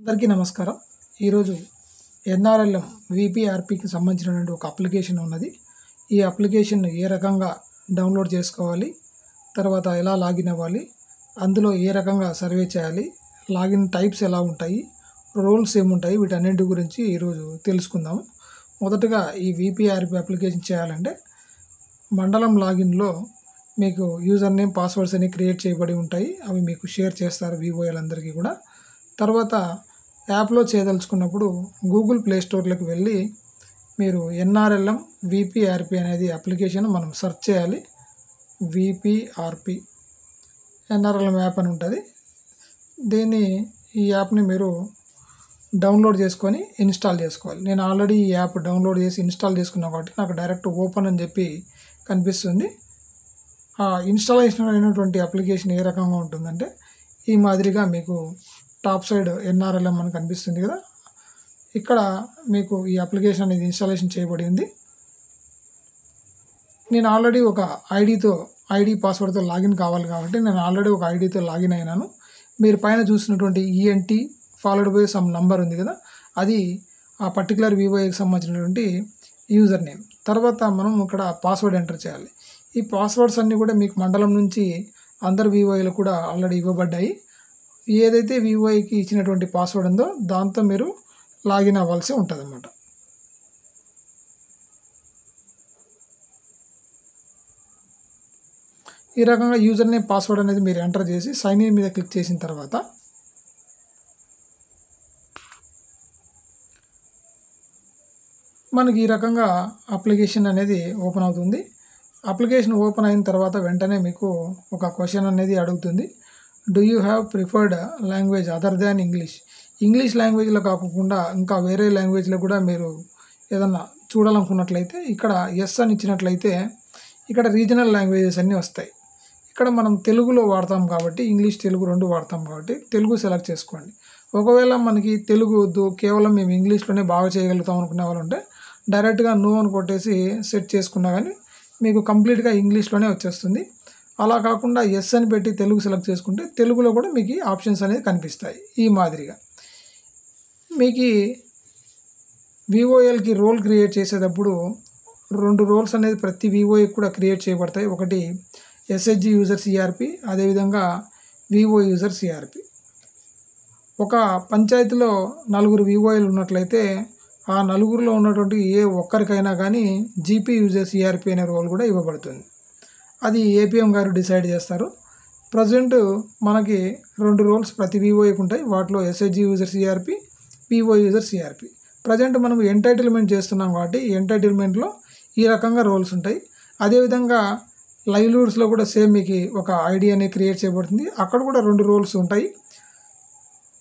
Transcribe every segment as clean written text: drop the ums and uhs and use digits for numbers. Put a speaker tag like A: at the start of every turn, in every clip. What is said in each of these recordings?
A: అందరికీ నమస్కారం. ఈరోజు ఎన్ఆర్ఎల్ఎం విపిఆర్పికి సంబంధించినటువంటి ఒక అప్లికేషన్ ఉన్నది. ఈ అప్లికేషన్ ఏ రకంగా డౌన్లోడ్ చేసుకోవాలి, తర్వాత ఎలా లాగిన్ అవ్వాలి, అందులో ఏ రకంగా సర్వే చేయాలి, లాగిన్ టైప్స్ ఎలా ఉంటాయి, రోల్స్ ఏముంటాయి, వీటన్నింటి గురించి ఈరోజు తెలుసుకుందాము. మొదటగా ఈ విపిఆర్పి అప్లికేషన్ చేయాలంటే మండలం లాగిన్లో మీకు యూజర్ నేమ్, పాస్వర్డ్స్ అన్ని క్రియేట్ చేయబడి ఉంటాయి. అవి మీకు షేర్ చేస్తారు వివోఎల్ అందరికీ కూడా. తర్వాత యాప్లో చేయదలుచుకున్నప్పుడు గూగుల్ ప్లే స్టోర్లోకి వెళ్ళి మీరు ఎన్ఆర్ఎల్ఎం విపిఆర్పి అనేది అప్లికేషన్ మనం సెర్చ్ చేయాలి. విపిఆర్పి ఎన్ఆర్ఎల్ఎం యాప్ అని ఉంటుంది. ఈ యాప్ని మీరు డౌన్లోడ్ చేసుకొని ఇన్స్టాల్ చేసుకోవాలి. నేను ఆల్రెడీ ఈ యాప్ డౌన్లోడ్ చేసి ఇన్స్టాల్ చేసుకున్నా కాబట్టి నాకు డైరెక్ట్ ఓపెన్ అని చెప్పి కనిపిస్తుంది. ఆ ఇన్స్టాలేషన్ అయినటువంటి అప్లికేషన్ ఏ రకంగా ఉంటుందంటే ఈ మాదిరిగా మీకు టాప్ సైడ్ ఎన్ఆర్ఎల్ఎం అని కనిపిస్తుంది కదా, ఇక్కడ మీకు ఈ అప్లికేషన్ అనేది ఇన్స్టాలేషన్ చేయబడి ఉంది. నేను ఆల్రెడీ ఒక ఐడి పాస్వర్డ్తో లాగిన్ కావాలి కాబట్టి నేను ఆల్రెడీ ఒక ఐడితో లాగిన్ అయినాను. మీరు పైన చూసినటువంటి ENT followed by some number ఉంది కదా, అది ఆ పర్టికులర్ వివోకి సంబంధించినటువంటి యూజర్ నేమ్. తర్వాత మనం ఇక్కడ పాస్వర్డ్ ఎంటర్ చేయాలి. ఈ పాస్వర్డ్స్ అన్నీ కూడా మీకు మండలం నుంచి అందరు వివోలు కూడా ఆల్రెడీ ఇవ్వబడ్డాయి. ఏదైతే వివోకి ఇచ్చినటువంటి పాస్వర్డ్ ఉందో దాంతో మీరు లాగిన్ అవ్వాల్సి ఉంటుంది అన్నమాట. ఈ రకంగా యూజర్ నేమ్, పాస్వర్డ్ అనేది మీరు ఎంటర్ చేసి సైన్ ఇన్ మీద క్లిక్ చేసిన తర్వాత మనకి ఈ రకంగా అప్లికేషన్ అనేది ఓపెన్ అవుతుంది. అప్లికేషన్ ఓపెన్ అయిన తర్వాత వెంటనే మీకు ఒక క్వశ్చన్ అనేది అడుగుతుంది. Do you have preferred language other than English లాంగ్వేజ్లో కాకుండా ఇంకా వేరే లాంగ్వేజ్లో కూడా మీరు ఏదన్నా చూడాలనుకున్నట్లయితే ఇక్కడ ఎస్ అని ఇచ్చినట్లయితే ఇక్కడ రీజనల్ లాంగ్వేజెస్ అన్నీ వస్తాయి. ఇక్కడ మనం తెలుగులో వాడతాం కాబట్టి ఇంగ్లీష్, తెలుగు రెండు వాడతాం కాబట్టి తెలుగు సెలెక్ట్ చేసుకోండి. ఒకవేళ మనకి తెలుగు వద్దు, కేవలం మేము ఇంగ్లీష్లోనే బాగా చేయగలుగుతాం అనుకునే వాళ్ళు ఉంటే డైరెక్ట్గా నో అని కొట్టేసి సెట్ చేసుకున్నా కానీ మీకు కంప్లీట్గా ఇంగ్లీష్లోనే వచ్చేస్తుంది. అలా కాకుండా ఎస్ అని పెట్టి తెలుగు సెలెక్ట్ చేసుకుంటే తెలుగులో కూడా మీకు ఆప్షన్స్ అనేది కనిపిస్తాయి. ఈ మాదిరిగా మీకు వివోఎల్కి రోల్ క్రియేట్ చేసేటప్పుడు 2 రోల్స్ అనేది ప్రతి వివోకి కూడా క్రియేట్ చేయబడతాయి. ఒకటి ఎస్హెచ్జి యూజర్ సిఆర్పి, అదేవిధంగా వివో యూజర్ సిఆర్పి. ఒక పంచాయతీలో 4 వివోఎల్ ఉన్నట్లయితే ఆ 4లో ఉన్నటువంటి ఏ ఒక్కరికైనా కానీ జీపీ యూజర్ సిఆర్పి అనే రోల్ కూడా ఇవ్వబడుతుంది. అది ఏపీఎం గారు డిసైడ్ చేస్తారు. ప్రజెంట్ మనకి 2 రోల్స్ ప్రతి వివోకి ఉంటాయి. వాటిలో SHG user CRP, Vivo user CRP. Present మనం ఎంటైటిల్మెంట్ చేస్తున్నాం కాబట్టి ఎంటైటిల్మెంట్లో ఈ రకంగా రోల్స్ ఉంటాయి. అదేవిధంగా లైవ్లీవుడ్స్లో కూడా సేమ్ మీకు ఒక ఐడి అనేది క్రియేట్ చేయబడుతుంది. అక్కడ కూడా 2 రోల్స్ ఉంటాయి.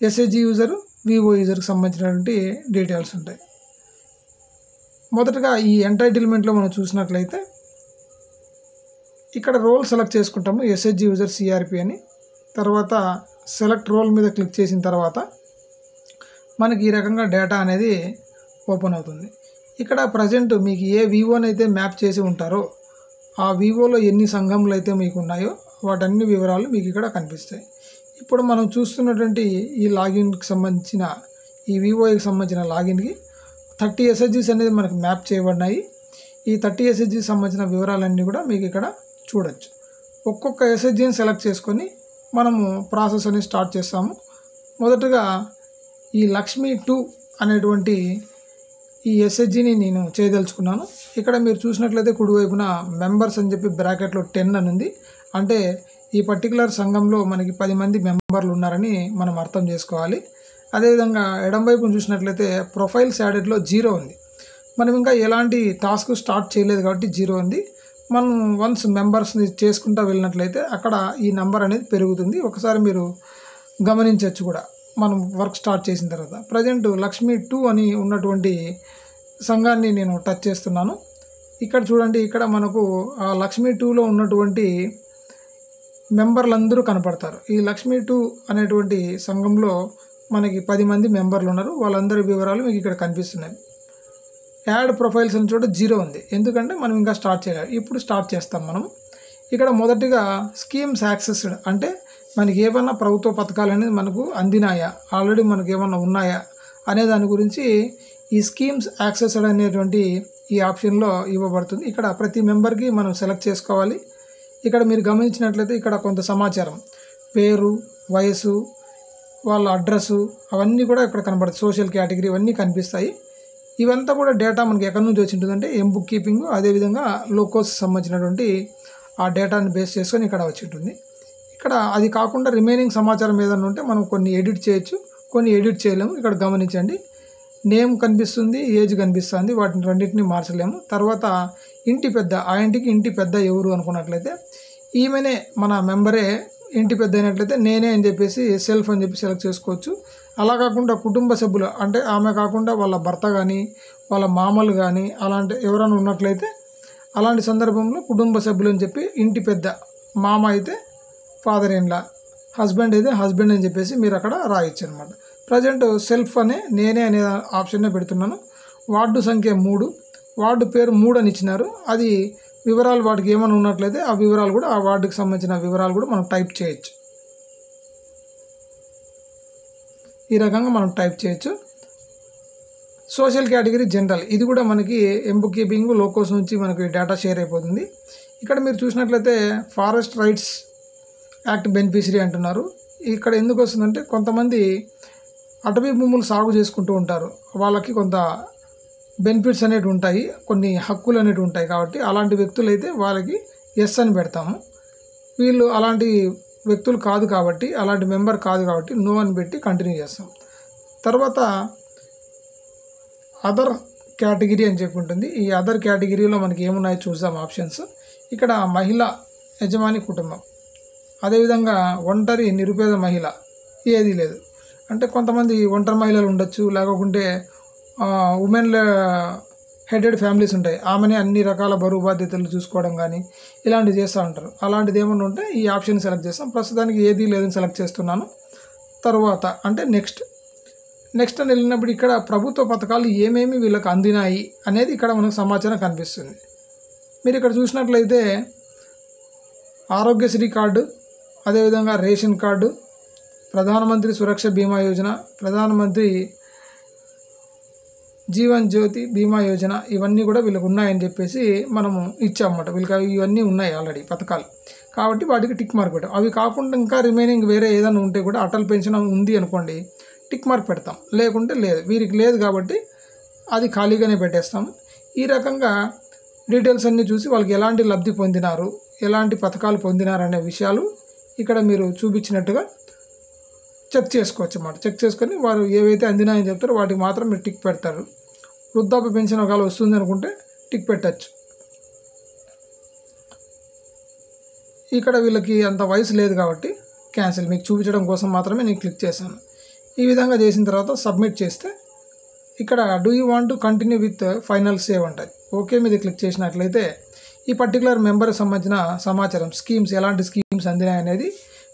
A: ఎస్హెచ్జి యూజర్, వివో యూజర్కి సంబంధించినటువంటి డీటెయిల్స్ ఉంటాయి. మొదటగా ఈ ఎంటైటిల్మెంట్లో మనం చూసినట్లయితే ఇక్కడ రోల్ సెలెక్ట్ చేసుకుంటాము, ఎస్హెచ్జి యూజర్ సిఆర్పి అని. తర్వాత సెలెక్ట్ రోల్ మీద క్లిక్ చేసిన తర్వాత మనకి ఈ రకంగా డేటా అనేది ఓపెన్ అవుతుంది. ఇక్కడ ప్రజెంట్ మీకు ఏ వివోనైతే మ్యాప్ చేసి ఉంటారో ఆ వివోలో ఎన్ని సంఘములు అయితే మీకు ఉన్నాయో వాటన్ని వివరాలు మీకు ఇక్కడ కనిపిస్తాయి. ఇప్పుడు మనం చూస్తున్నటువంటి ఈ లాగిన్కి సంబంధించిన ఈ వివోకి సంబంధించిన లాగిన్కి 30 ఎస్హెచ్జీస్ అనేది మనకు మ్యాప్ చేయబడినాయి. ఈ 30 ఎస్హెచ్జీకి సంబంధించిన వివరాలన్నీ కూడా మీకు ఇక్కడ చూడొచ్చు. ఒక్కొక్క ఎస్హెచ్జీని సెలెక్ట్ చేసుకొని మనము ప్రాసెస్ అనేది స్టార్ట్ చేస్తాము. మొదటగా ఈ లక్ష్మి 2 అనేటువంటి ఈ ఎస్హెచ్జీని నేను చేయదలుచుకున్నాను. ఇక్కడ మీరు చూసినట్లయితే కుడివైపున మెంబర్స్ అని చెప్పి బ్రాకెట్లో 10 అని ఉంది. అంటే ఈ పర్టికులర్ సంఘంలో మనకి 10 మంది మెంబర్లు ఉన్నారని మనం అర్థం చేసుకోవాలి. అదేవిధంగా ఎడంవైపున చూసినట్లయితే ప్రొఫైల్స్ యాడెడ్లో 0 ఉంది. మనం ఇంకా ఎలాంటి టాస్క్ స్టార్ట్ చేయలేదు కాబట్టి 0 ఉంది. మనం వన్స్ మెంబర్స్ని చేసుకుంటూ వెళ్ళినట్లయితే అక్కడ ఈ నెంబర్ అనేది పెరుగుతుంది. ఒకసారి మీరు గమనించవచ్చు కూడా మనం వర్క్ స్టార్ట్ చేసిన తర్వాత. ప్రజెంట్ లక్ష్మి 2 అని ఉన్నటువంటి సంఘాన్ని నేను టచ్ చేస్తున్నాను. ఇక్కడ చూడండి, ఇక్కడ మనకు ఆ లక్ష్మి 2లో ఉన్నటువంటి మెంబర్లందరూ కనపడతారు. ఈ లక్ష్మి 2 అనేటువంటి సంఘంలో మనకి 10 మంది మెంబర్లు ఉన్నారు. వాళ్ళందరి వివరాలు మీకు ఇక్కడ కనిపిస్తున్నాయి. యాడ్ ప్రొఫైల్స్ అని చోట 0 ఉంది. ఎందుకంటే మనం ఇంకా స్టార్ట్ చేయలేదు. ఇప్పుడు స్టార్ట్ చేస్తాం మనం. ఇక్కడ మొదటిగా స్కీమ్స్ యాక్సెస్డ్ అంటే మనకి ఏమన్నా ప్రభుత్వ పథకాలు అనేది మనకు అందినాయా, ఆల్రెడీ మనకు ఏమన్నా ఉన్నాయా అనే దాని గురించి ఈ స్కీమ్స్ యాక్సెస్డ్ అనేటువంటి ఈ ఆప్షన్లో ఇవ్వబడుతుంది. ఇక్కడ ప్రతి మెంబర్కి మనం సెలెక్ట్ చేసుకోవాలి. ఇక్కడ మీరు గమనించినట్లయితే ఇక్కడ కొంత సమాచారం, పేరు, వయసు, వాళ్ళ అడ్రస్సు అవన్నీ కూడా ఇక్కడ కనబడుతుంది. సోషల్ కేటగిరీ ఇవన్నీ కనిపిస్తాయి. ఇవంతా కూడా డేటా మనకి ఎక్కడి నుంచి వచ్చి ఉంటుందంటే బుక్ కీపింగ్, అదేవిధంగా లోకోస్ సంబంధించినటువంటి ఆ డేటాని బేస్ చేసుకొని ఇక్కడ వచ్చి ఉంటుంది. ఇక్కడ అది కాకుండా రిమైనింగ్ సమాచారం ఏదైనా ఉంటే మనం కొన్ని ఎడిట్ చేయొచ్చు, కొన్ని ఎడిట్ చేయలేము. ఇక్కడ గమనించండి, నేమ్ కనిపిస్తుంది, ఏజ్ కనిపిస్తుంది, వాటిని రెండింటిని మార్చలేము. తర్వాత ఇంటి పెద్ద, ఆ ఇంటికి ఇంటి పెద్ద ఎవరు అనుకున్నట్లయితే ఈమెనే మన మెంబరే ఇంటి పెద్ద అయినట్లయితే నేనే అని చెప్పేసి సెల్ఫ్ అని చెప్పి సెలెక్ట్ చేసుకోవచ్చు. అలా కాకుండా కుటుంబ సభ్యులు అంటే ఆమె కాకుండా వాళ్ళ భర్త కానీ వాళ్ళ మామలు కానీ అలాంటి ఎవరైనా ఉన్నట్లయితే అలాంటి సందర్భంలో కుటుంబ సభ్యులు అని చెప్పి ఇంటి పెద్ద, మామ అయితే ఫాదర్ ఇన్ లా, హస్బెండ్ అయితే హస్బెండ్ అని చెప్పేసి మీరు అక్కడ రాయొచ్చు అనమాట. ప్రజెంట్ సెల్ఫ్ అనే నేనే అనే ఆప్షన్నే పెడుతున్నాను. వార్డు సంఖ్య 3, వార్డు పేరు 3 అని ఇచ్చినారు. అది వివరాలు వాటికి ఏమైనా ఉన్నట్లయితే ఆ వివరాలు కూడా, ఆ వార్డుకి సంబంధించిన వివరాలు కూడా మనం టైప్ చేయొచ్చు. ఈ రకంగా మనం టైప్ చేయొచ్చు. సోషల్ కేటగిరీ జనరల్, ఇది కూడా మనకి బుక్ కీపింగ్ లోకోస్ నుంచి మనకి డేటా షేర్ అయిపోతుంది. ఇక్కడ మీరు చూసినట్లయితే ఫారెస్ట్ రైట్స్ యాక్ట్ బెనిఫిషరీ అంటున్నారు. ఇక్కడ ఎందుకు వస్తుందంటే కొంతమంది అటవీ భూములు సాగు చేసుకుంటూ ఉంటారు, వాళ్ళకి కొంత బెనిఫిట్స్ అనేవి ఉంటాయి, కొన్ని హక్కులు అనేవి ఉంటాయి. కాబట్టి అలాంటి వ్యక్తులు అయితే వాళ్ళకి ఎస్ అని పెడతాము. వీళ్ళు అలాంటి వ్యక్తులు కాదు కాబట్టి, అలాంటి మెంబర్ కాదు కాబట్టి నో అని పెట్టి కంటిన్యూ చేస్తాం. తర్వాత అదర్ కేటగిరీ అని చెప్పి ఉంటుంది. ఈ అదర్ కేటగిరీలో మనకి ఏమున్నాయో చూద్దాం ఆప్షన్స్. ఇక్కడ మహిళ, యజమాని కుటుంబం, అదేవిధంగా ఒంటరి నిరుపేద మహిళ, ఏది లేదు. అంటే కొంతమంది ఒంటరి మహిళలు ఉండొచ్చు, లేకుంటే ఉమెన్ హెడెడ్ ఫ్యామిలీస్ ఉంటాయి, ఆమెనే అన్ని రకాల బరువు బాధ్యతలు చూసుకోవడం కానీ ఇలాంటివి చేస్తూ ఉంటారు. అలాంటిది ఏమన్నా ఉంటే ఈ ఆప్షన్ సెలెక్ట్ చేస్తాం. ప్రస్తుతానికి ఏది లేదని సెలెక్ట్ చేస్తున్నాను. తర్వాత అంటే నెక్స్ట్ అని వెళ్ళినప్పుడు ఇక్కడ ప్రభుత్వ పథకాలు ఏమేమి వీళ్ళకి అందినాయి అనేది ఇక్కడ మనకు సమాచారం కనిపిస్తుంది. మీరు ఇక్కడ చూసినట్లయితే ఆరోగ్యశ్రీ కార్డు, అదేవిధంగా రేషన్ కార్డు, ప్రధానమంత్రి సురక్ష బీమా యోజన, ప్రధానమంత్రి జీవన్ జ్యోతి బీమా యోజన, ఇవన్నీ కూడా వీళ్ళకి ఉన్నాయని చెప్పేసి మనము ఇచ్చామన్నమాట. వీళ్ళకి ఇవన్నీ ఉన్నాయి ఆల్రెడీ పథకాలు, కాబట్టి వాటికి టిక్ మార్క్ పెట్టాం. అవి కాకుండా ఇంకా రిమైనింగ్ వేరే ఏదైనా ఉంటే కూడా అటల్ పెన్షన్ ఉంది అనుకోండి, టిక్ మార్క్ పెడతాం. లేకుంటే లేదు, వీరికి లేదు కాబట్టి అది ఖాళీగానే పెట్టేస్తాము. ఈ రకంగా డీటెయిల్స్ అన్నీ చూసి వాళ్ళకి ఎలాంటి లబ్ధి పొందినారు, ఎలాంటి పథకాలు పొందినారు అనే విషయాలు ఇక్కడ మీరు చూపించినట్టుగా చెక్ చేసుకోవచ్చు అన్నమాట. చెక్ చేసుకొని వారు ఏవైతే అందినాయని చెప్తారో వాటికి మాత్రం మీరు టిక్ పెడతారు. వృద్ధాప్య పెన్షన్ ఒకవేళ వస్తుంది అనుకుంటే టిక్ పెట్టచ్చు. ఇక్కడ వీళ్ళకి అంత వయసు లేదు కాబట్టి క్యాన్సిల్, మీకు చూపించడం కోసం మాత్రమే నేను క్లిక్ చేశాను. ఈ విధంగా చేసిన తర్వాత సబ్మిట్ చేస్తే ఇక్కడ do you want to continue with final save ఉంటుంది. ఓకే మీద క్లిక్ చేసినట్లయితే ఈ పర్టికులర్ మెంబర్కి సంబంధించిన సమాచారం, స్కీమ్స్ ఎలాంటి స్కీమ్స్ అందినాయి అనేది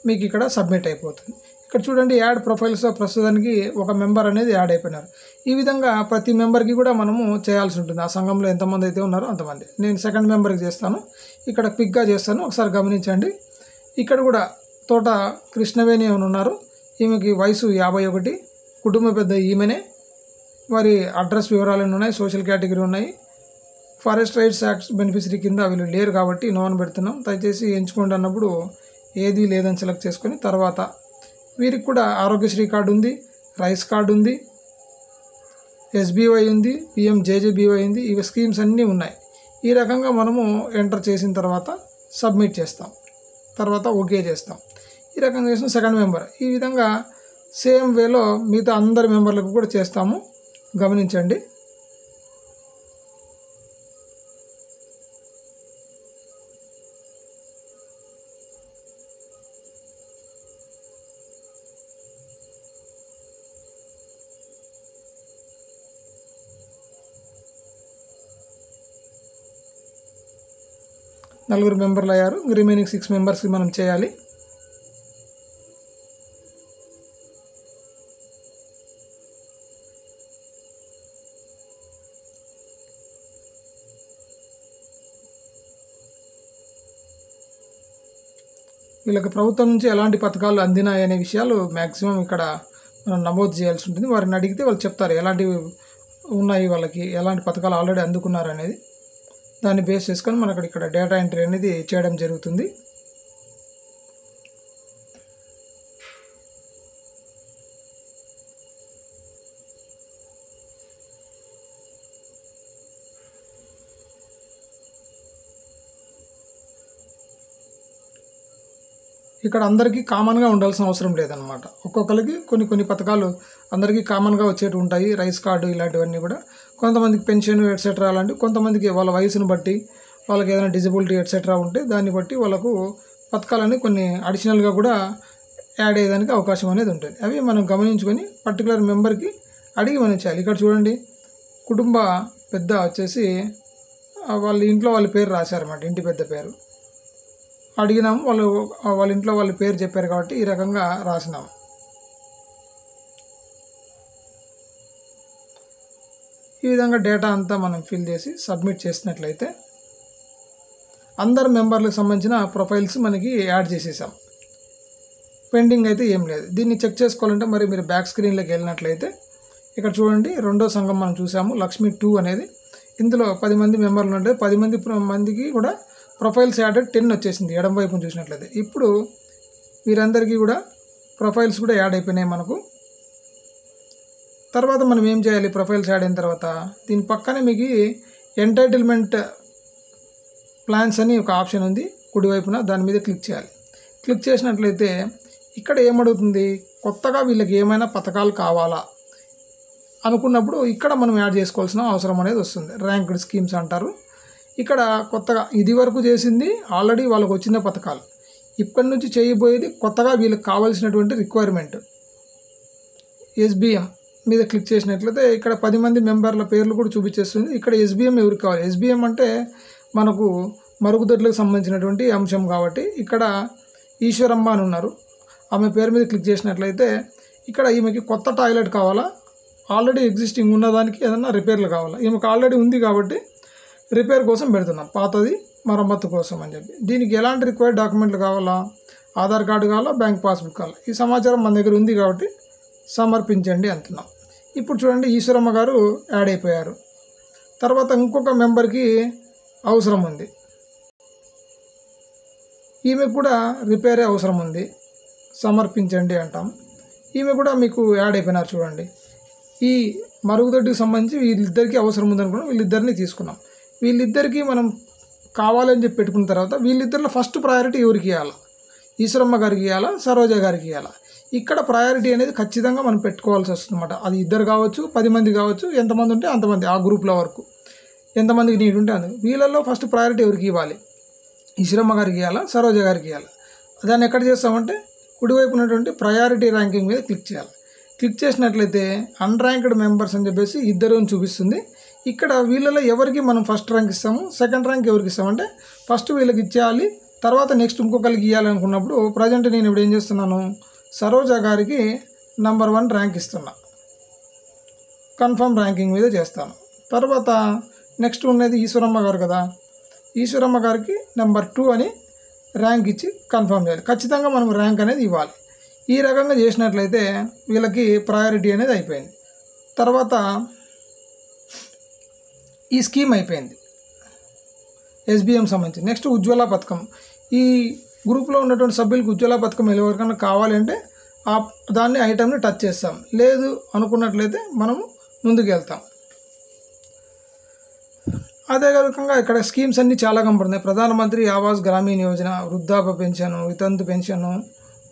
A: మీకు ఇక్కడ సబ్మిట్ అయిపోతుంది. ఇక్కడ చూడండి, యాడ్ ప్రొఫైల్స్లో ప్రస్తుతానికి ఒక మెంబర్ అనేది యాడ్ అయిపోయినారు. ఈ విధంగా ప్రతి మెంబర్కి కూడా మనము చేయాల్సి ఉంటుంది. ఆ సంఘంలో ఎంతమంది అయితే ఉన్నారో అంతమంది. నేను సెకండ్ మెంబర్కి చేస్తాను, ఇక్కడ క్విక్గా చేస్తాను, ఒకసారి గమనించండి. ఇక్కడ కూడా తోట కృష్ణవేణి అని ఉన్నారు, ఈమెకి వయసు 51, కుటుంబ పెద్ద ఈమెనే, వారి అడ్రస్ వివరాలు ఉన్నాయి, సోషల్ కేటగిరీ ఉన్నాయి. ఫారెస్ట్ రైట్స్ యాక్ట్ బెనిఫిషరీ కింద వీళ్ళు లేరు కాబట్టి నో అని పెడుతున్నాం. దయచేసి ఎంచుకోండి అన్నప్పుడు ఏది లేదని సెలెక్ట్ చేసుకొని తర్వాత వీరికి కూడా ఆరోగ్యశ్రీ కార్డు ఉంది, రైస్ కార్డు ఉంది, ఎస్బీవై ఉంది, పిఎంజేజేబీవై ఉంది. ఇవి స్కీమ్స్ అన్నీ ఉన్నాయి. ఈ రకంగా మనము ఎంటర్ చేసిన తర్వాత సబ్మిట్ చేస్తాం, తర్వాత ఓకే చేస్తాం. ఈ రకంగా చేసిన సెకండ్ మెంబర్. ఈ విధంగా సేమ్ వేలో మిగతా అందరి మెంబర్లకు కూడా చేస్తాము, గమనించండి. నలుగురు మెంబర్లు అయ్యారు, రిమైనింగ్ 6 మెంబర్స్కి మనం చేయాలి. వీళ్ళకి ప్రభుత్వం నుంచి ఎలాంటి పథకాలు అందినాయి అనే విషయాలు మ్యాక్సిమం ఇక్కడ మనం నమోదు చేయాల్సి ఉంటుంది. వారిని అడిగితే వాళ్ళు చెప్తారు ఎలాంటివి ఉన్నాయి, వాళ్ళకి ఎలాంటి పథకాలు ఆల్రెడీ అందుకున్నారు అనేది. దాన్ని బేస్ చేసుకొని మనకు ఇక్కడ డేటా ఎంట్రీ అనేది చేయడం జరుగుతుంది. ఇక్కడ అందరికీ కామన్గా ఉండాల్సిన అవసరం లేదనమాట. ఒక్కొక్కరికి కొన్ని పథకాలు అందరికీ కామన్గా వచ్చేవి ఉంటాయి. రైస్ కార్డు ఇలాంటివన్నీ కూడా కొంతమందికి పెన్షన్ ఎట్సెట్రా అలాంటివి, కొంతమందికి వాళ్ళ వయసును బట్టి వాళ్ళకి ఏదైనా డిజబిలిటీ ఎట్సెట్రా ఉంటే దాన్ని బట్టి వాళ్ళకు పథకాలన్నీ కొన్ని అడిషనల్గా కూడా యాడ్ అయ్యేదానికి అవకాశం అనేది ఉంటుంది. అవి మనం గమనించుకొని పర్టికులర్ మెంబర్కి అడిగి మనం చేయాలి. ఇక్కడ చూడండి, కుటుంబ పెద్ద వచ్చేసి వాళ్ళ ఇంట్లో వాళ్ళ పేరు రాశారన్నమాట, ఇంటి పెద్ద పేరు అడిగినాము. వాళ్ళ ఇంట్లో వాళ్ళ పేరు చెప్పారు కాబట్టి ఈ రకంగా రాసినాము. ఈ విధంగా డేటా అంతా మనం ఫిల్ చేసి సబ్మిట్ చేసినట్లయితే అందరు మెంబర్లకు సంబంధించిన ప్రొఫైల్స్ మనకి యాడ్ చేసేసాం. పెండింగ్ అయితే ఏం లేదు. దీన్ని చెక్ చేసుకోవాలంటే మరి మీరు బ్యాక్ స్క్రీన్లోకి వెళ్ళినట్లయితే ఇక్కడ చూడండి, రెండో సంఘం మనం చూసాము, లక్ష్మి 2 అనేది. ఇందులో 10 మంది మెంబర్లు ఉంటే 10 మందికి కూడా ప్రొఫైల్స్ యాడెడ్ 10 వచ్చేసింది ఎడమ వైపున చూసినట్లయితే. ఇప్పుడు వీరందరికీ కూడా ప్రొఫైల్స్ కూడా యాడ్ అయిపోయినాయి మనకు. తర్వాత మనం ఏం చేయాలి, ప్రొఫైల్స్ యాడ్ అయిన తర్వాత దీని పక్కనే మీకు ఎంటైటిల్మెంట్ ప్లాన్స్ అని ఒక ఆప్షన్ ఉంది కుడివైపున, దాని మీద క్లిక్ చేయాలి. క్లిక్ చేసినట్లయితే ఇక్కడ ఏమడుగుతుంది, కొత్తగా వీళ్ళకి ఏమైనా పథకాలు కావాలా అనుకున్నప్పుడు ఇక్కడ మనం యాడ్ చేసుకోవాల్సిన అవసరం అనేది వస్తుంది. ర్యాంక్డ్ స్కీమ్స్ అంటారు. ఇక్కడ కొత్తగా ఇది వరకు చేసింది ఆల్రెడీ వాళ్ళకు వచ్చిన పథకాలు, ఇప్పటి నుంచి చేయబోయేది కొత్తగా వీళ్ళకి కావాల్సినటువంటి రిక్వైర్మెంట్. SBM మీద క్లిక్ చేసినట్లయితే ఇక్కడ 10 మంది మెంబర్ల పేర్లు కూడా చూపించేస్తుంది. ఇక్కడ SBM ఎవరికి కావాలి, SBM అంటే మనకు మరుగుదొడ్లకు సంబంధించినటువంటి అంశం కాబట్టి ఇక్కడ ఈశ్వరమ్మ అని ఉన్నారు, ఆమె పేరు మీద క్లిక్ చేసినట్లయితే ఇక్కడ ఈమెకి కొత్త టాయిలెట్ కావాలా, ఆల్రెడీ ఎగ్జిస్టింగ్ ఉన్నదానికి ఏదన్నా రిపేర్లు కావాలా, ఈమెకు ఆల్రెడీ ఉంది కాబట్టి రిపేర్ కోసం పెడుతున్నాం, పాతది మరమ్మత్తు కోసం అని చెప్పి. దీనికి ఎలాంటి రిక్వైర్డ్ డాక్యుమెంట్లు కావాలా, ఆధార్ కార్డు కావాలా, బ్యాంక్ పాస్బుక్ కావాలా, ఈ సమాచారం మన దగ్గర ఉంది కాబట్టి సమర్పించండి అంటున్నాం. ఇప్పుడు చూడండి, ఈశ్వరమ్మ గారు యాడ్ అయిపోయారు. తర్వాత ఇంకొక మెంబర్కి అవసరం ఉంది, ఈమెకు కూడా రిపేరే అవసరం ఉంది, సమర్పించండి అంటాం. ఈమె కూడా మీకు యాడ్ అయిపోయినారు. చూడండి, ఈ మరుగుదొడ్డికి సంబంధించి వీళ్ళిద్దరికీ అవసరం ఉందనుకున్నాం, వీళ్ళిద్దరిని తీసుకున్నాం. వీళ్ళిద్దరికీ మనం కావాలని చెప్పి పెట్టుకున్న తర్వాత వీళ్ళిద్దరిలో ఫస్ట్ ప్రయారిటీ ఎవరికి ఇవ్వాలా, ఈశ్వరమ్మ గారికి ఇవ్వాలా, సరోజ గారికి ఇవ్వాలా. ఇక్కడ ప్రయారిటీ అనేది ఖచ్చితంగా మనం పెట్టుకోవాల్సి వస్తుంది అన్నమాట. అది ఇద్దరు కావచ్చు, 10 మంది కావచ్చు, ఎంతమంది ఉంటే అంతమంది, ఆ గ్రూప్లో వరకు ఎంతమందికి నీడు ఉంటే అందుకు. వీళ్ళల్లో ఫస్ట్ ప్రయారిటీ ఎవరికి ఇవ్వాలి, ఈశ్వరమ్మ గారికి ఇవ్వాలా, సరోజ గారికి ఇవ్వాలా. దాన్ని ఎక్కడ చేస్తామంటే కుడివైపు ఉన్నటువంటి ప్రయారిటీ ర్యాంకింగ్ మీద క్లిక్ చేయాలి. క్లిక్ చేసినట్లయితే అన్ర్యాంక్డ్ మెంబర్స్ అని చెప్పేసి ఇద్దరు చూపిస్తుంది. ఇక్కడ వీళ్ళలో ఎవరికి మనం ఫస్ట్ ర్యాంక్ ఇస్తాము, సెకండ్ ర్యాంక్ ఎవరికి ఇస్తామంటే ఫస్ట్ వీళ్ళకి ఇచ్చేయాలి, తర్వాత నెక్స్ట్ ఇంకొకరికి ఇవ్వాలి అనుకున్నప్పుడు ప్రజెంట్ నేను ఇప్పుడు ఏం చేస్తున్నాను, సరోజ గారికి నెంబర్ 1 ర్యాంక్ ఇస్తున్నా, కన్ఫర్మ్ ర్యాంకింగ్ మీద చేస్తాను. తర్వాత నెక్స్ట్ ఉన్నది ఈశ్వరమ్మ గారు కదా, ఈశ్వరమ్మ గారికి నెంబర్ 2 అని ర్యాంక్ ఇచ్చి కన్ఫర్మ్ చేయాలి. ఖచ్చితంగా మనం ర్యాంక్ అనేది ఇవ్వాలి. ఈ రకంగా చేసినట్లయితే వీళ్ళకి ప్రయారిటీ అనేది అయిపోయింది. తర్వాత ఈ స్కీమ్ అయిపోయింది SBM సంబంధించి. నెక్స్ట్ ఉజ్వల పథకం. ఈ గ్రూప్లో ఉన్నటువంటి సభ్యులకు ఉజ్వల పథకం ఎవరికైనా కావాలంటే దాన్ని ఐటమ్ని టచ్ చేస్తాం, లేదు అనుకున్నట్లయితే మనము ముందుకు వెళ్తాం. అదే రకంగా ఇక్కడ స్కీమ్స్ అన్నీ చాలా కనపడుతున్నాయి. ప్రధానమంత్రి ఆవాస్ గ్రామీణ యోజన, వృద్ధాప్య పెన్షను, వితంతు పెన్షను,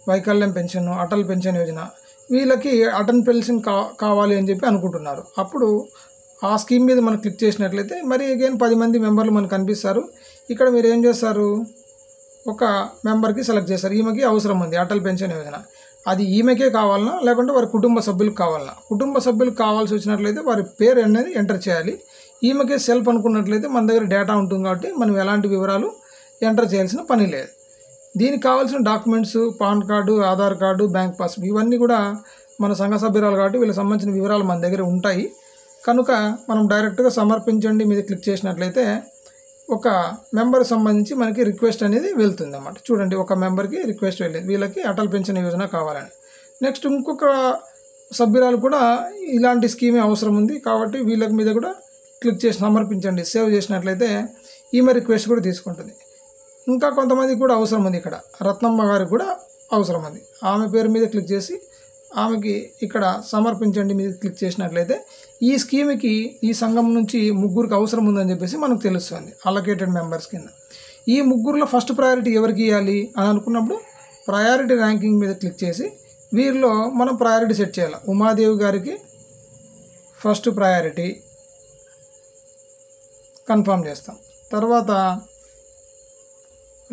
A: వైకల్యం పెన్షను, అటల్ పెన్షన్ యోజన. వీళ్ళకి అటల్ పెన్షన్ కావాలి అని చెప్పి అనుకుంటున్నారు. అప్పుడు ఆ స్కీమ్ మీద మనం క్లిక్ చేసినట్లయితే మరి అగైన్ 10 మంది మెంబర్లు మనకు కనిపిస్తారు. ఇక్కడ మీరు ఏం చేస్తారు, ఒక మెంబర్కి సెలెక్ట్ చేస్తారు, ఈమెకి అవసరం ఉంది అటల్ పెన్షన్ యోజన. అది ఈమెకే కావాలన్నా లేకుంటే వారి కుటుంబ సభ్యులకు కావాలన్నా, కుటుంబ సభ్యులకు కావాల్సి వచ్చినట్లయితే వారి పేరు అనేది ఎంటర్ చేయాలి. ఈమెకే సెల్ఫ్ అనుకున్నట్లయితే మన దగ్గర డేటా ఉంటుంది కాబట్టి మనం ఎలాంటి వివరాలు ఎంటర్ చేయాల్సిన పని లేదు. దీనికి కావాల్సిన documents pan card, Aadhaar card, bank passbook ఇవన్నీ కూడా మన సంఘ సభ్యురాలు కాబట్టి వీళ్ళకి సంబంధించిన వివరాలు మన దగ్గర ఉంటాయి. కనుక మనం డైరెక్ట్గా సమర్పించండి మీద క్లిక్ చేసినట్లయితే ఒక మెంబర్ సంబంధించి మనకి రిక్వెస్ట్ అనేది వెళ్తుంది అన్నమాట. చూడండి, ఒక మెంబర్కి రిక్వెస్ట్ వెళ్ళింది, వీళ్ళకి అటల్ పెన్షన్ యోజన కావాలని. నెక్స్ట్ ఇంకొక సభ్యురాలు కూడా ఇలాంటి స్కీమే అవసరం ఉంది కాబట్టి వీళ్ళకి మీద కూడా క్లిక్ చేసి సమర్పించండి, సేవ్ చేసినట్లయితే ఈమె రిక్వెస్ట్ కూడా తీసుకుంటుంది. ఇంకా కొంతమందికి కూడా అవసరం ఉంది. ఇక్కడ రత్నమ్మ గారికి కూడా అవసరం ఉంది. ఆమె పేరు మీద క్లిక్ చేసి ఆమెకి ఇక్కడ సమర్పించండి మీద క్లిక్ చేసినట్లయితే ఈ స్కీమ్కి ఈ సంఘం నుంచి ముగ్గురికి అవసరం ఉందని చెప్పేసి మనకు తెలుస్తుంది అలొకేటెడ్ మెంబర్స్ కింద. ఈ ముగ్గురులో ఫస్ట్ ప్రయారిటీ ఎవరికి ఇవ్వాలి అని అనుకున్నప్పుడు ప్రయారిటీ ర్యాంకింగ్ మీద క్లిక్ చేసి వీరిలో మనం ప్రయారిటీ సెట్ చేయాలి. ఉమాదేవి గారికి ఫస్ట్ ప్రయారిటీ కన్ఫర్మ్ చేస్తాం. తర్వాత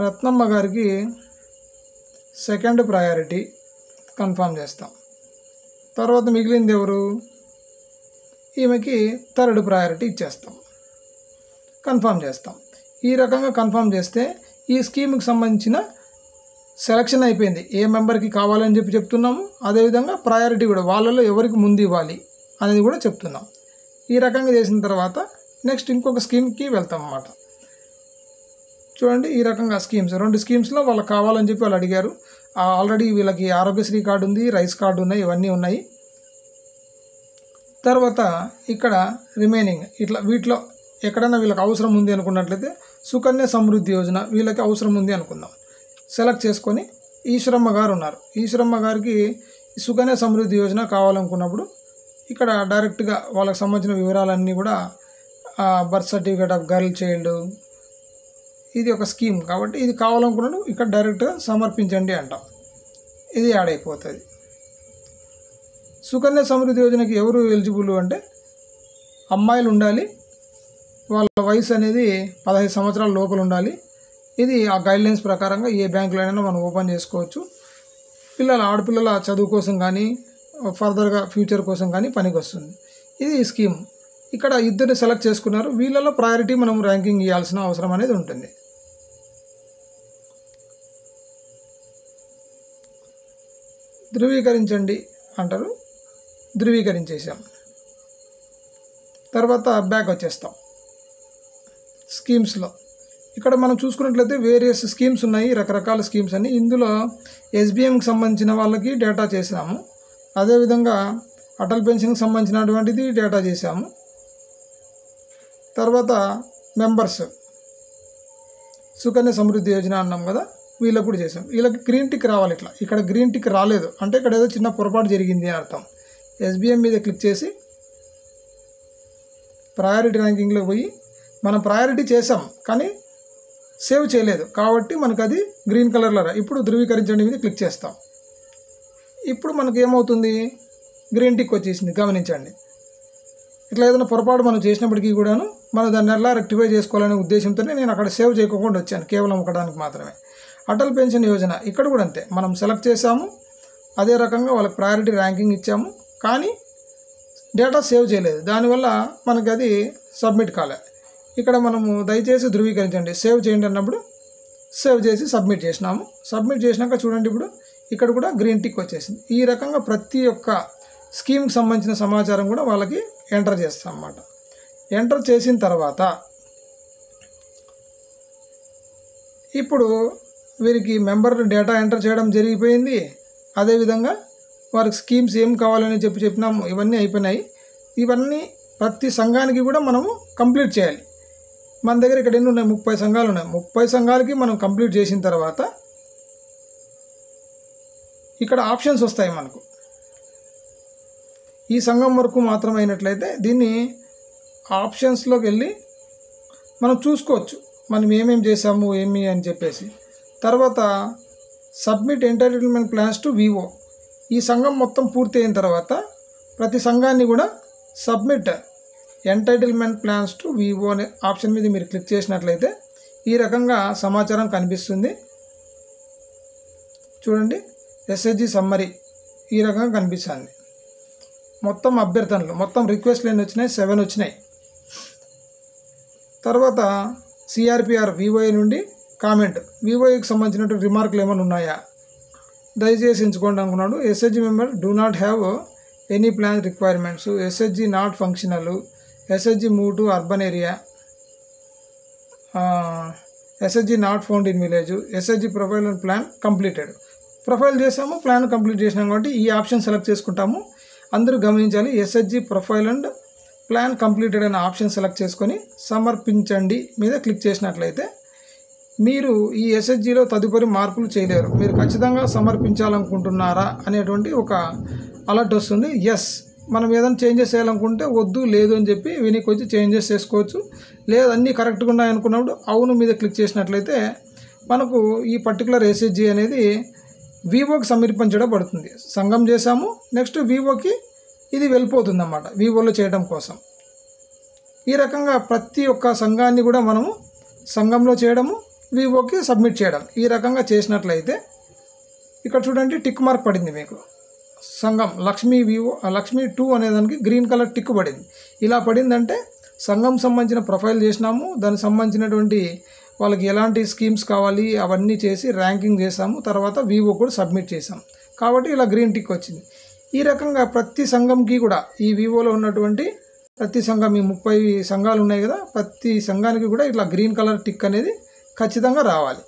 A: రత్నమ్మ గారికి సెకండ్ ప్రయారిటీ కన్ఫర్మ్ చేస్తాం. తర్వాత మిగిలింది ఎవరు, ఈమెకి థర్డ్ ప్రయారిటీ ఇచ్చేస్తాం, కన్ఫర్మ్ చేస్తాం. ఈ రకంగా కన్ఫర్మ్ చేస్తే ఈ స్కీమ్కి సంబంధించిన సెలక్షన్ అయిపోయింది. ఏ మెంబర్కి కావాలని చెప్పి చెప్తున్నాము, అదేవిధంగా ప్రయారిటీ కూడా వాళ్ళలో ఎవరికి ముందు ఇవ్వాలి అనేది కూడా చెప్తున్నాం. ఈ రకంగా చేసిన తర్వాత నెక్స్ట్ ఇంకొక స్కీమ్కి వెళ్తాం అన్నమాట. చూడండి, ఈ రకంగా స్కీమ్స్ 2 స్కీమ్స్లో వాళ్ళకి కావాలని చెప్పి వాళ్ళు అడిగారు. ఆల్రెడీ వీళ్ళకి ఆరోగ్యశ్రీ కార్డు ఉంది, రైస్ కార్డు ఉన్నాయి, ఇవన్నీ ఉన్నాయి. తర్వాత ఇక్కడ రిమైనింగ్ ఇట్లా వీటిలో ఎక్కడైనా వీళ్ళకి అవసరం ఉంది అనుకున్నట్లయితే సుకన్య సమృద్ధి యోజన వీళ్ళకి అవసరం ఉంది అనుకుందాం. సెలెక్ట్ చేసుకొని ఈశ్వరమ్మ గారు ఉన్నారు, ఈశ్వరమ్మ గారికి సుకన్య సమృద్ధి యోజన కావాలనుకున్నప్పుడు ఇక్కడ డైరెక్ట్గా వాళ్ళకి సంబంధించిన వివరాలన్నీ కూడా birth certificate of girl child, ఇది ఒక స్కీమ్ కాబట్టి ఇది కావాలనుకున్నాడు ఇక్కడ డైరెక్ట్గా సమర్పించండి అంటాం, ఇది యాడ్ అయిపోతుంది. సుకన్య సమృద్ధి యోజనకి ఎవరు ఎలిజిబుల్ అంటే అమ్మాయిలు ఉండాలి, వాళ్ళ వయసు అనేది 15 సంవత్సరాల లోపల ఉండాలి. ఇది ఆ గైడ్లైన్స్ ప్రకారంగా ఏ బ్యాంకులో అయినా మనం ఓపెన్ చేసుకోవచ్చు. ఆడపిల్లల చదువు కోసం కానీ ఫర్దర్గా ఫ్యూచర్ కోసం కానీ పనికి వస్తుంది. ఇది ఈ స్కీమ్. ఇక్కడ ఇద్దరిని సెలెక్ట్ చేసుకున్నారు, వీళ్ళలో ప్రయారిటీ మనం ర్యాంకింగ్ ఇవ్వాల్సిన అవసరం అనేది ఉంటుంది. ధృవీకరించండి అంటారు, ధృవీకరించేసాం. తర్వాత బ్యాక్ వచ్చేస్తాం. స్కీమ్స్లో ఇక్కడ మనం చూసుకున్నట్లయితే వేరియస్ స్కీమ్స్ ఉన్నాయి, రకరకాల స్కీమ్స్ అని. ఇందులో ఎస్బీఎంకి సంబంధించిన వాళ్ళకి డేటా చేసాము, అదేవిధంగా అటల్ పెన్షన్కి సంబంధించినటువంటిది డేటా చేసాము. తర్వాత మెంబర్స్ సుకన్య సమృద్ధి యోజన అన్నాం కదా, వీళ్ళకి కూడా చేసాం. వీళ్ళకి గ్రీన్ టిక్ రావాలి. ఇక్కడ గ్రీన్ టిక్ రాలేదు అంటే ఇక్కడ ఏదో చిన్న పొరపాటు జరిగింది అని అర్థం. ఎస్బీఎం మీద క్లిక్ చేసి ప్రయారిటీ ర్యాంకింగ్లో పోయి మనం ప్రయారిటీ చేసాం కానీ సేవ్ చేయలేదు కాబట్టి మనకు అది గ్రీన్ కలర్లో ఇప్పుడు ధృవీకరించండి మీద క్లిక్ చేస్తాం. ఇప్పుడు మనకు ఏమవుతుంది, గ్రీన్ టిక్ వచ్చేసింది. గమనించండి, ఇట్లా ఏదైనా పొరపాటు మనం చేసినప్పటికీ కూడాను మనం దాన్ని ఎలా రెక్టిఫై చేసుకోవాలనే ఉద్దేశంతోనే నేను అక్కడ సేవ్ చేయకుండా వచ్చాను, కేవలం ఒకడానికి మాత్రమే. అటల్ పెన్షన్ యోజన ఇక్కడ కూడా అంతే, మనం సెలెక్ట్ చేసాము, అదే రకంగా వాళ్ళకి ప్రయారిటీ ర్యాంకింగ్ ఇచ్చాము కానీ డేటా సేవ్ చేయలేదు, దానివల్ల మనకి అది సబ్మిట్ కాలే. ఇక్కడ మనము దయచేసి ధృవీకరించండి, సేవ్ చేయండి అన్నప్పుడు సేవ్ చేసి సబ్మిట్ చేసినాము. సబ్మిట్ చేసినాక చూడండి ఇప్పుడు ఇక్కడ కూడా గ్రీన్ టిక్ వచ్చేసింది. ఈ రకంగా ప్రతి ఒక్క స్కీమ్కి సంబంధించిన సమాచారం కూడా వాళ్ళకి ఎంటర్ చేస్తాం అన్నమాట. ఎంటర్ చేసిన తర్వాత ఇప్పుడు వీరికి మెంబర్ డేటా ఎంటర్ చేయడం జరిగిపోయింది. అదేవిధంగా వారికి స్కీమ్స్ ఏం కావాలని చెప్పినాము, ఇవన్నీ అయిపోయినాయి. ఇవన్నీ ప్రతి సంఘానికి కూడా మనము కంప్లీట్ చేయాలి. మన దగ్గర ఇక్కడ ఎన్ని ఉన్నాయి, 30 సంఘాలు ఉన్నాయి. 30 సంఘాలకి మనం కంప్లీట్ చేసిన తర్వాత ఇక్కడ ఆప్షన్స్ వస్తాయి మనకు. ఈ సంఘం వరకు మాత్రమైనట్లయితే దీన్ని ఆప్షన్స్లోకి వెళ్ళి మనం చూసుకోవచ్చు మనం ఏమేమి చేసాము ఏమి అని చెప్పేసి. తర్వాత submit entitlement plans to Vivo. ఈ సంఘం మొత్తం పూర్తి అయిన తర్వాత ప్రతి సంఘాన్ని కూడా submit entitlement plans to Vivo అనే ఆప్షన్ మీద మీరు క్లిక్ చేసినట్లయితే ఈ రకంగా సమాచారం కనిపిస్తుంది. చూడండి, ఎస్హెచ్జి సమ్మరీ ఈ రకంగా కనిపిస్తుంది. మొత్తం అభ్యర్థనలు, మొత్తం రిక్వెస్ట్లు ఎన్ని వచ్చినాయి, 7 వచ్చినాయి. తర్వాత సిఆర్పిఆర్ వివోఏ నుండి కామెంట్, వివోఏకి సంబంధించినటువంటి రిమార్కులు ఏమైనా ఉన్నాయా దయచేసి ఎంచుకోండి అనుకున్నాడు. SHG member do not have any plan requirements, SHG not functional, SHG move to urban area, SHG not found in village, SHG profile and plan completed. Profile చేసాము, ప్లాన్ కంప్లీట్ చేసినాం కాబట్టి ఈ ఆప్షన్ సెలెక్ట్ చేసుకుంటాము. అందరూ గమనించాలి, SHG profile and plan completed అనే option select చేసుకొని సమర్పించండి మీద క్లిక్ చేసినట్లయితే మీరు ఈ ఎస్హెచ్జిలో తదుపరి మార్పులు చేయలేరు. మీరు ఖచ్చితంగా సమర్పించాలనుకుంటున్నారా అనేటువంటి ఒక అలర్ట్ వస్తుంది. ఎస్, మనం ఏదైనా చేంజెస్ చేయాలనుకుంటే వద్దు లేదు అని చెప్పి వెనక్కి వచ్చి చేంజెస్ చేసుకోవచ్చు. లేదు అన్నీ కరెక్ట్గా ఉన్నాయి అనుకున్నప్పుడు అవును మీద క్లిక్ చేసినట్లయితే మనకు ఈ పర్టికులర్ ఎస్హెచ్జి అనేది వివోకి సమర్పించబడుతుంది. సంఘం చేసాము, నెక్స్ట్ వివోకి ఇది వెళ్ళిపోతుంది అన్నమాట, వివోలో చేయడం కోసం. ఈ రకంగా ప్రతి ఒక్క సంఘాన్ని కూడా మనము సంఘంలో చేయడము, వివోకి సబ్మిట్ చేయడం, ఈ రకంగా చేసినట్లయితే ఇక్కడ చూడండి టిక్ మార్క్ పడింది మీకు. సంఘం లక్ష్మీ వివో లక్ష్మీ 2 అనేదానికి గ్రీన్ కలర్ టిక్ పడింది. ఇలా పడిందంటే సంఘం సంబంధించిన ప్రొఫైల్ చేసినాము, దానికి సంబంధించినటువంటి వాళ్ళకి ఎలాంటి స్కీమ్స్ కావాలి అవన్నీ చేసి ర్యాంకింగ్ చేసాము, తర్వాత వివో కూడా సబ్మిట్ చేసాం కాబట్టి ఇలా గ్రీన్ టిక్ వచ్చింది. ఈ రకంగా ప్రతి సంఘంకి కూడా ఈ వివోలో ఉన్నటువంటి ప్రతి సంఘం, ఈ 30 సంఘాలు ఉన్నాయి కదా, ప్రతి సంఘానికి కూడా ఇట్లా గ్రీన్ కలర్ టిక్ అనేది ఖచ్చితంగా రావాలి.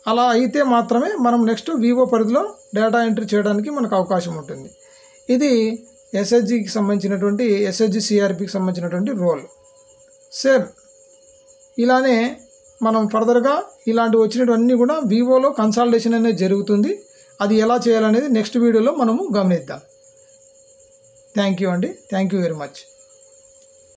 A: అలా అయితే మాత్రమే మనం నెక్స్ట్ వివో పరిధిలో డేటా ఎంట్రీ చేయడానికి మనకు అవకాశం ఉంటుంది. ఇది ఎస్హెచ్జికి సంబంధించినటువంటి ఎస్హెచ్జి సిఆర్పికి సంబంధించినటువంటి రోల్. సేమ్ ఇలానే మనం ఫర్దర్గా ఇలాంటివి వచ్చినవన్నీ కూడా వివోలో కన్సాలిడేషన్ అనేది జరుగుతుంది. అది ఎలా చేయాలనేది నెక్స్ట్ వీడియోలో మనము గమనిద్దాం. థ్యాంక్ యూ అండి, థ్యాంక్ యూ వెరీ మచ్.